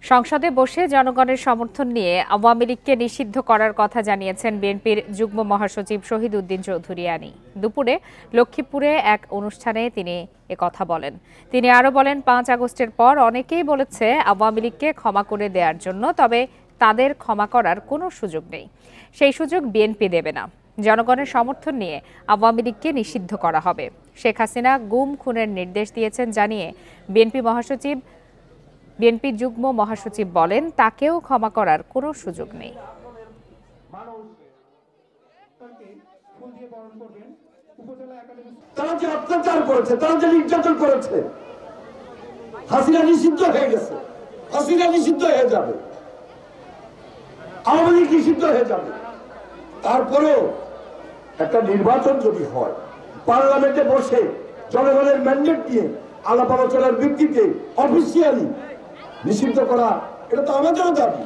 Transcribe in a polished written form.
সংসদে বসে জনগণের সমর্থন নিয়ে আওয়ামী লীগকে নিষিদ্ধ করার কথা জানিয়েছেন বিএনপির যুগ্ম মহাসচিব শহীদ উদ্দিন চৌধুরী আনি। দুপুরে লক্ষ্মীপুরে এক অনুষ্ঠানে তিনি কথা বলেন। তিনি আরও বলেন, ৫ আগস্টের পর অনেকেই বলেছে আওয়ামী লীগকে ক্ষমা করে দেওয়ার জন্য, তবে তাদের ক্ষমা করার কোনো সুযোগ নেই। সেই সুযোগ বিএনপি দেবে না। জনগণের সমর্থন নিয়ে আওয়ামী লীগকে নিষিদ্ধ করা হবে। শেখ হাসিনা গুম খুনের নির্দেশ দিয়েছেন জানিয়ে বিএনপি যুগ্ম মহাসচিব বলেন, তাকেও ক্ষমা করার কোনো সুযোগ নেই। তারা যে অত্যাচার করেছে, তারা যে নির্যাতন করেছে, হাসিনা নিষিদ্ধ হয়ে গেছে, হাসিনা নিষিদ্ধ হয়ে যাবে, আওয়ামী লীগ নিষিদ্ধ হয়ে যাবে। তারপরেও একটা নির্বাচন যদি হয়, পার্লামেন্টে বসে জনগণের ম্যান্ডেট দিয়ে আলাপ আলোচনার ভিত্তিতে অফিসিয়ালি নিষিদ্ধ করা, এটা তো আমাদেরও দাবি।